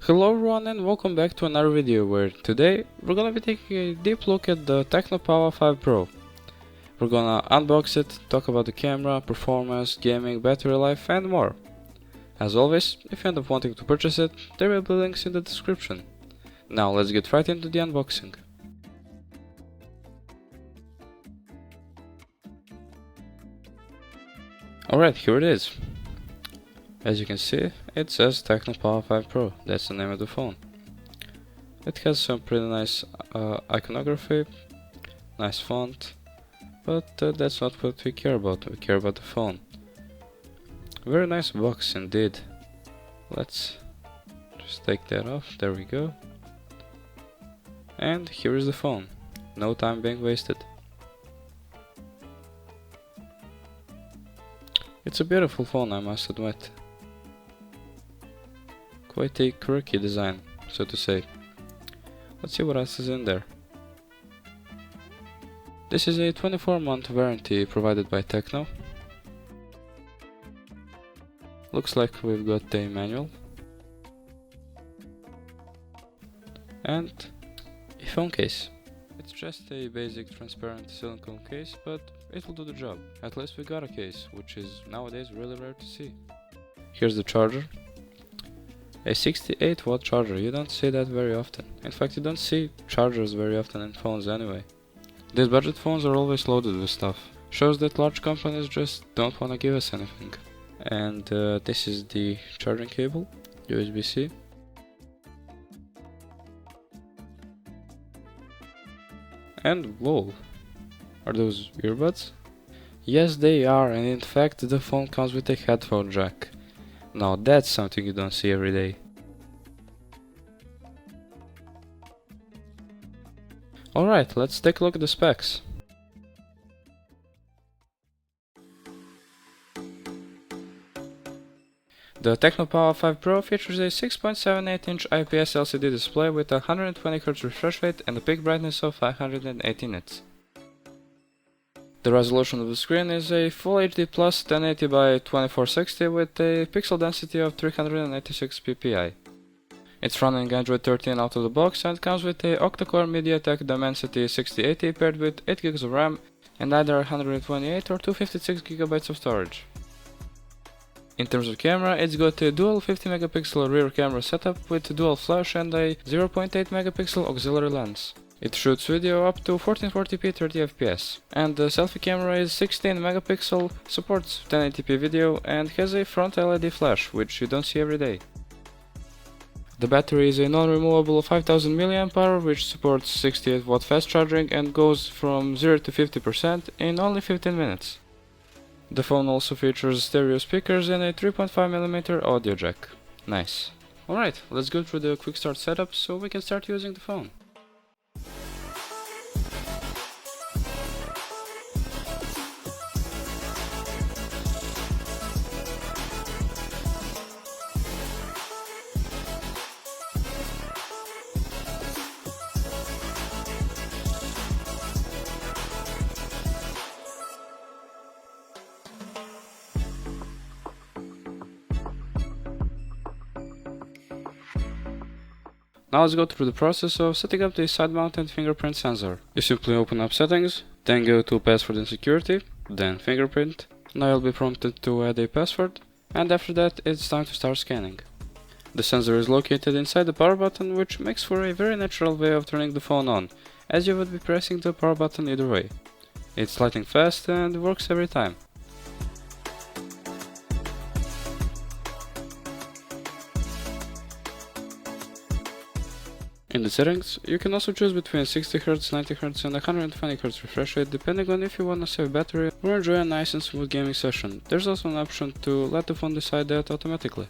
Hello everyone and welcome back to another video where today we're gonna be taking a deep look at the TECNO POVA 5 Pro. We're gonna unbox it, talk about the camera, performance, gaming, battery life and more. As always, if you end up wanting to purchase it, there will be links in the description. Now let's get right into the unboxing. Alright, here it is. As you can see, it says TECNO POVA 5 Pro, that's the name of the phone. It has some pretty nice iconography, nice font, but that's not what we care about, we care about the phone. Very nice box indeed. Let's just take that off, there we go. And here is the phone, no time being wasted. It's a beautiful phone, I must admit. Quite a quirky design, so to say. Let's see what else is in there. This is a 24-month warranty provided by TECNO. Looks like we've got a manual. And a phone case. It's just a basic transparent silicone case, but it will do the job. At least we got a case, which is nowadays really rare to see. Here's the charger. A 68-watt charger, you don't see that very often. In fact, you don't see chargers very often in phones anyway. These budget phones are always loaded with stuff. Shows that large companies just don't want to give us anything. And this is the charging cable, USB-C. And whoa, are those earbuds? Yes, they are, and in fact the phone comes with a headphone jack. Now that's something you don't see every day. Alright, let's take a look at the specs. The TECNO POVA 5 Pro features a 6.78-inch IPS LCD display with a 120Hz refresh rate and a peak brightness of 580 nits. The resolution of the screen is a Full HD Plus 1080 by 2460 with a pixel density of 386 ppi. It's running Android 13 out of the box and comes with a octa-core MediaTek Dimensity 6080 paired with 8GB of RAM and either 128 or 256GB of storage. In terms of camera, it's got a dual 50MP rear camera setup with dual flash and a 0.8MP auxiliary lens. It shoots video up to 1440p 30fps, and the selfie camera is 16MP, supports 1080p video and has a front LED flash, which you don't see every day. The battery is a non-removable 5000 mAh, which supports 68-watt fast charging and goes from 0 to 50% in only 15 minutes. The phone also features stereo speakers and a 3.5mm audio jack. Nice. Alright, let's go through the quick start setup so we can start using the phone. Now let's go through the process of setting up the side-mounted fingerprint sensor. You simply open up settings, then go to password and security, then fingerprint. Now you'll be prompted to add a password, and after that it's time to start scanning. The sensor is located inside the power button, which makes for a very natural way of turning the phone on, as you would be pressing the power button either way. It's lightning fast and works every time. In the settings, you can also choose between 60Hz, 90Hz and 120Hz refresh rate depending on if you want to save battery or enjoy a nice and smooth gaming session. There's also an option to let the phone decide that automatically.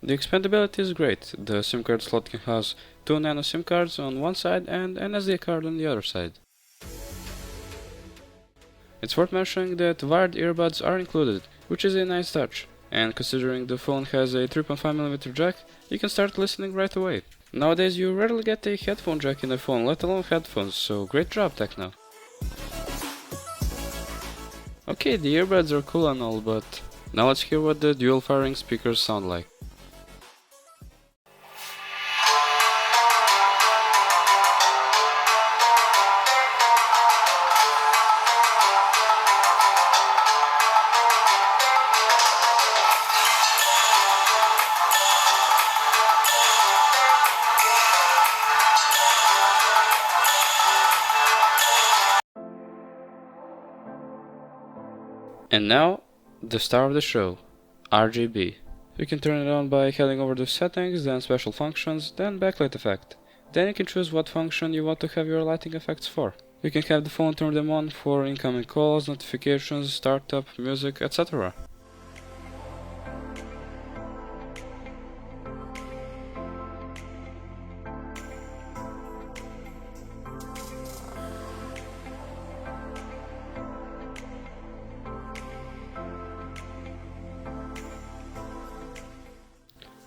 The expandability is great. The SIM card slot can house 2 nano SIM cards on one side and an SD card on the other side. It's worth mentioning that wired earbuds are included, which is a nice touch. And considering the phone has a 3.5mm jack, you can start listening right away. Nowadays you rarely get a headphone jack in a phone, let alone headphones, so great job TECNO. Okay, the earbuds are cool and all, but Now let's hear what the dual firing speakers sound like. And now, the star of the show, RGB. You can turn it on by heading over to settings, then special functions, then backlight effect. Then you can choose what function you want to have your lighting effects for. You can have the phone turn them on for incoming calls, notifications, startup, music, etc.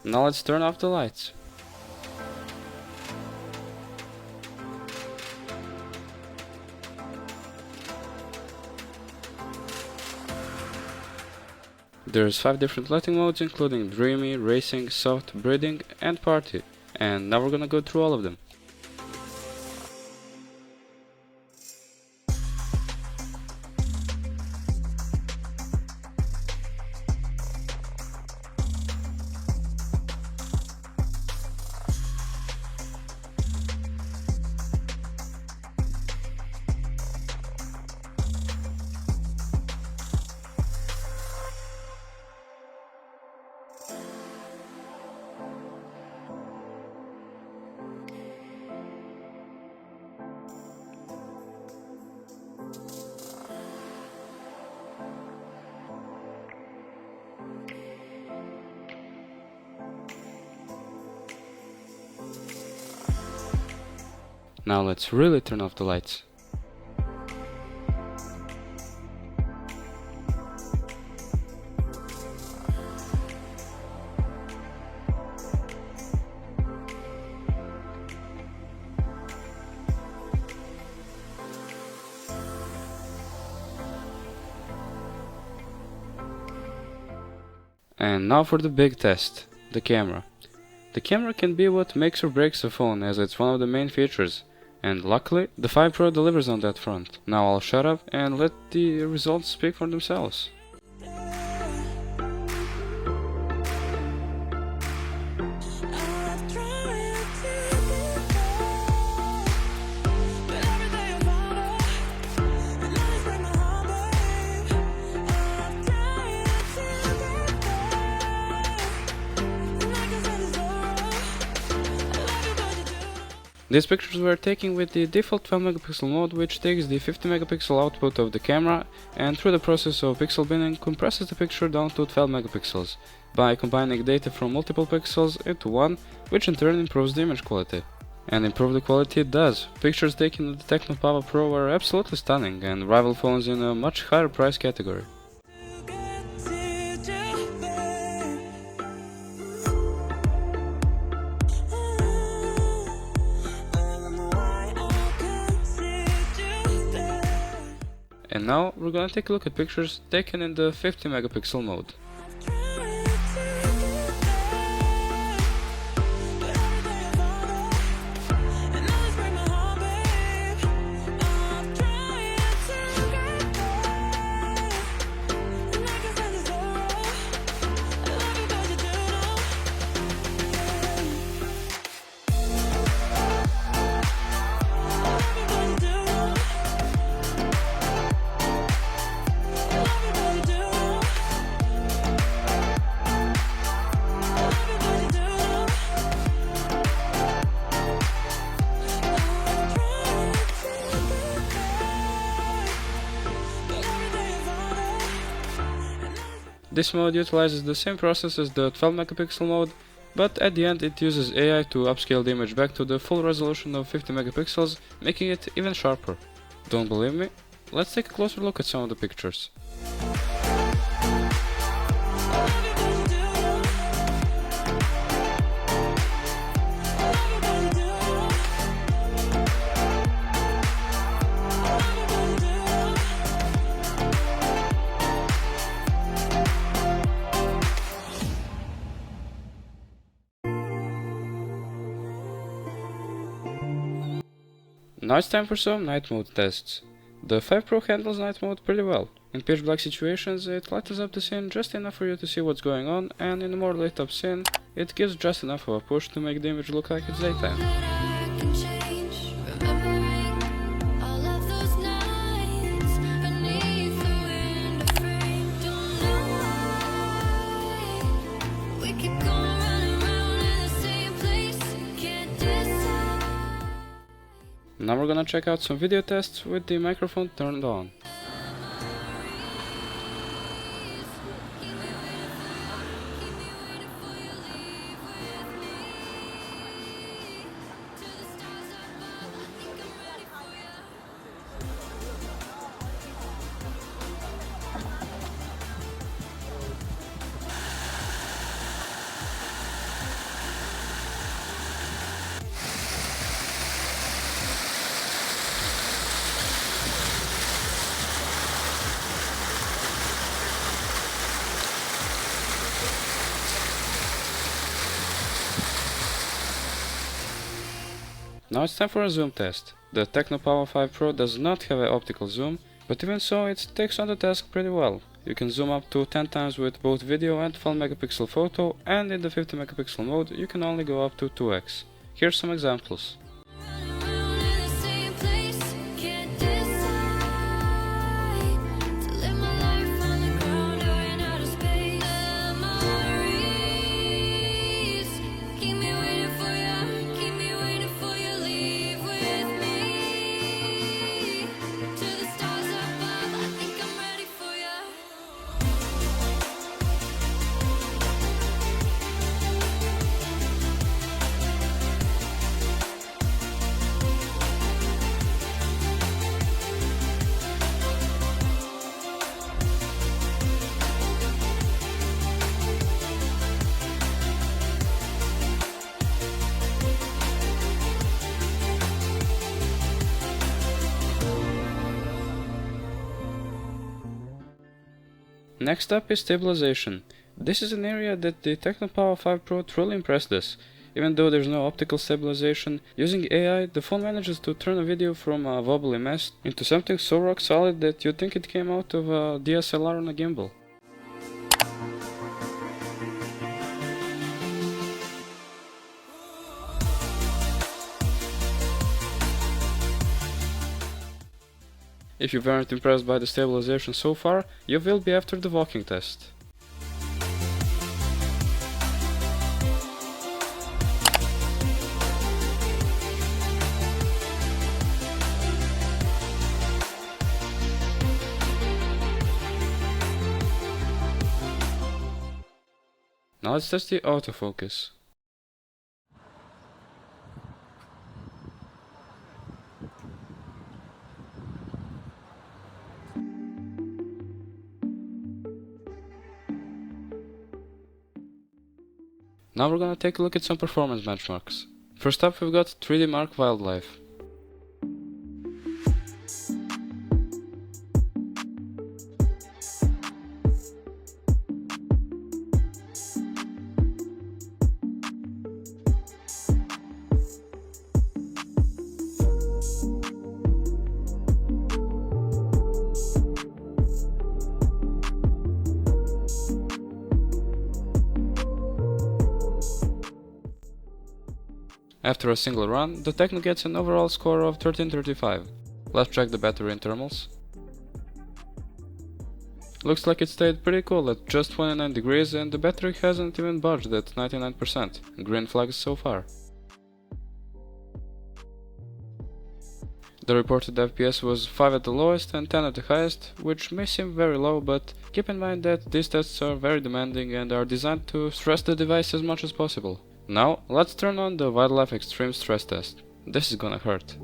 Now let's turn off the lights. There's 5 different lighting modes, including dreamy, racing, soft, breathing, and party, and now we're gonna go through all of them. Now let's really turn off the lights. And now for the big test, the camera. The camera can be what makes or breaks a phone, as it's one of the main features. And luckily, the 5 Pro delivers on that front. Now I'll shut up and let the results speak for themselves. These pictures were taken with the default 12 megapixel mode, which takes the 50 megapixel output of the camera and through the process of pixel binning compresses the picture down to 12 megapixels by combining data from multiple pixels into one, which in turn improves the image quality. And improve the quality it does. Pictures taken with the TECNO POVA Pro are absolutely stunning and rival phones in a much higher price category. And now we're gonna take a look at pictures taken in the 50 megapixel mode. This mode utilizes the same process as the 12 megapixel mode, but at the end it uses AI to upscale the image back to the full resolution of 50 megapixels, making it even sharper. Don't believe me? Let's take a closer look at some of the pictures. Now it's time for some night mode tests. The 5 Pro handles night mode pretty well. In pitch black situations it lightens up the scene just enough for you to see what's going on, and in a more lit up scene it gives just enough of a push to make the image look like it's daytime. Now we're gonna check out some video tests with the microphone turned on. Now it's time for a zoom test. The TECNO POVA 5 Pro does not have an optical zoom, but even so it takes on the task pretty well. You can zoom up to 10 times with both video and 12 megapixel photo, and in the 50 megapixel mode you can only go up to 2x. Here's some examples. Next up is stabilization. This is an area that the TECNO POVA 5 Pro truly impressed us. Even though there's no optical stabilization, using AI the phone manages to turn a video from a wobbly mess into something so rock solid that you'd think it came out of a DSLR on a gimbal. If you weren't impressed by the stabilization so far, you will be after the walking test. Now let's test the autofocus. Now we're gonna take a look at some performance benchmarks. First up we've got 3D Mark Wildlife. After a single run, the TECNO gets an overall score of 1335. Let's check the battery internals. Looks like it stayed pretty cool at just 29 degrees and the battery hasn't even budged at 99%. Green flags so far. The reported FPS was 5 at the lowest and 10 at the highest, which may seem very low, but keep in mind that these tests are very demanding and are designed to stress the device as much as possible. Now, let's turn on the Wildlife Extreme Stress Test. This is gonna hurt.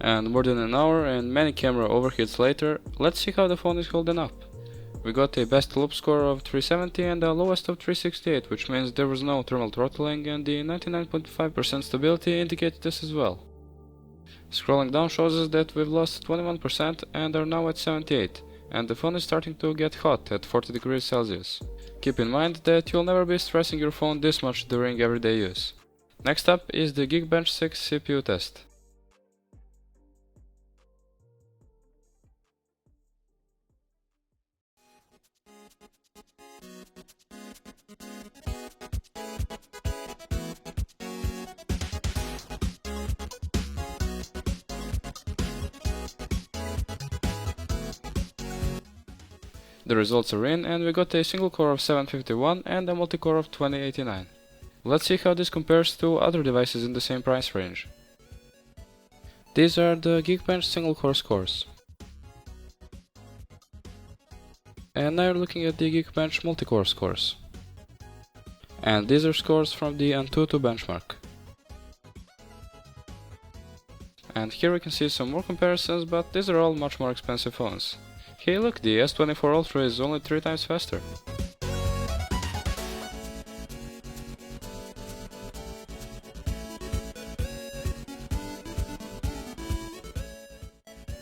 And more than an hour and many camera overheats later, let's see how the phone is holding up. We got a best loop score of 370 and a lowest of 368, which means there was no thermal throttling, and the 99.5% stability indicated this as well. Scrolling down shows us that we've lost 21% and are now at 78, and the phone is starting to get hot at 40 degrees Celsius. Keep in mind that you'll never be stressing your phone this much during everyday use. Next up is the Geekbench 6 CPU test. The results are in, and we got a single core of 751 and a multi-core of 2089. Let's see how this compares to other devices in the same price range. These are the Geekbench single core scores. And now you're looking at the Geekbench multi-core scores. And these are scores from the Antutu benchmark. And here we can see some more comparisons, but these are all much more expensive phones. Hey look, the S24 Ultra is only 3 times faster.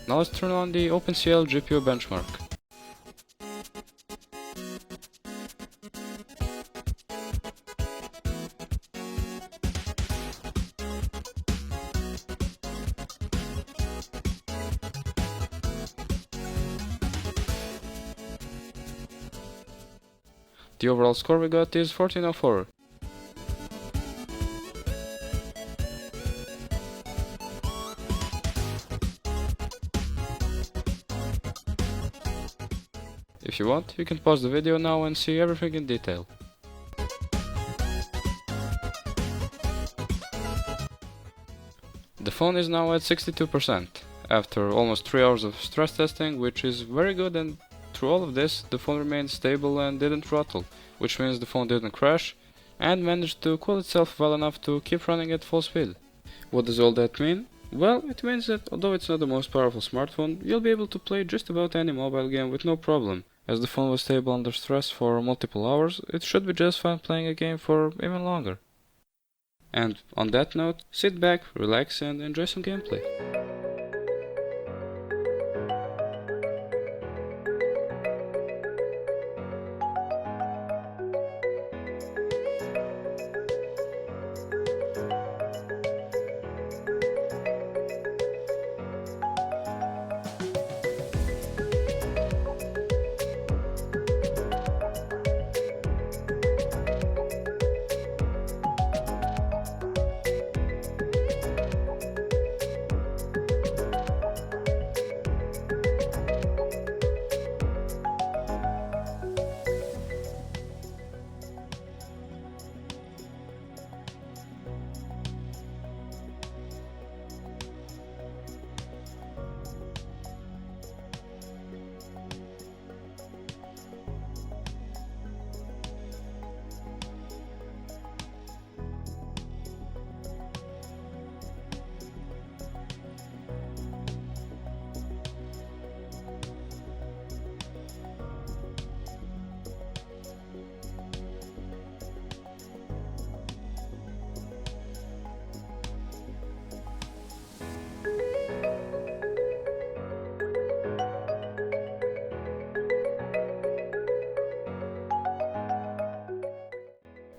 Now let's turn on the OpenCL GPU benchmark. The overall score we got is 1404. If you want, you can pause the video now and see everything in detail. The phone is now at 62%, after almost 3 hours of stress testing, which is very good, and through all of this, the phone remained stable and didn't throttle, which means the phone didn't crash, and managed to cool itself well enough to keep running at full speed. What does all that mean? Well, it means that although it's not the most powerful smartphone, you'll be able to play just about any mobile game with no problem. As the phone was stable under stress for multiple hours, it should be just fine playing a game for even longer. And on that note, sit back, relax and enjoy some gameplay.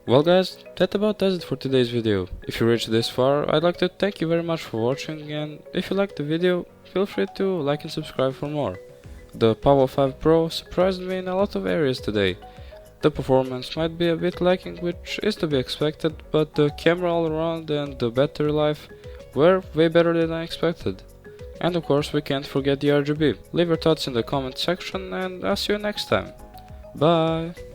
Well guys, that about does it for today's video. If you reached this far, I'd like to thank you very much for watching, and if you liked the video, feel free to like and subscribe for more. The POVA 5 Pro surprised me in a lot of areas today. The performance might be a bit lacking, which is to be expected, but the camera all around and the battery life were way better than I expected. And of course we can't forget the RGB. Leave your thoughts in the comment section and I'll see you next time. Bye!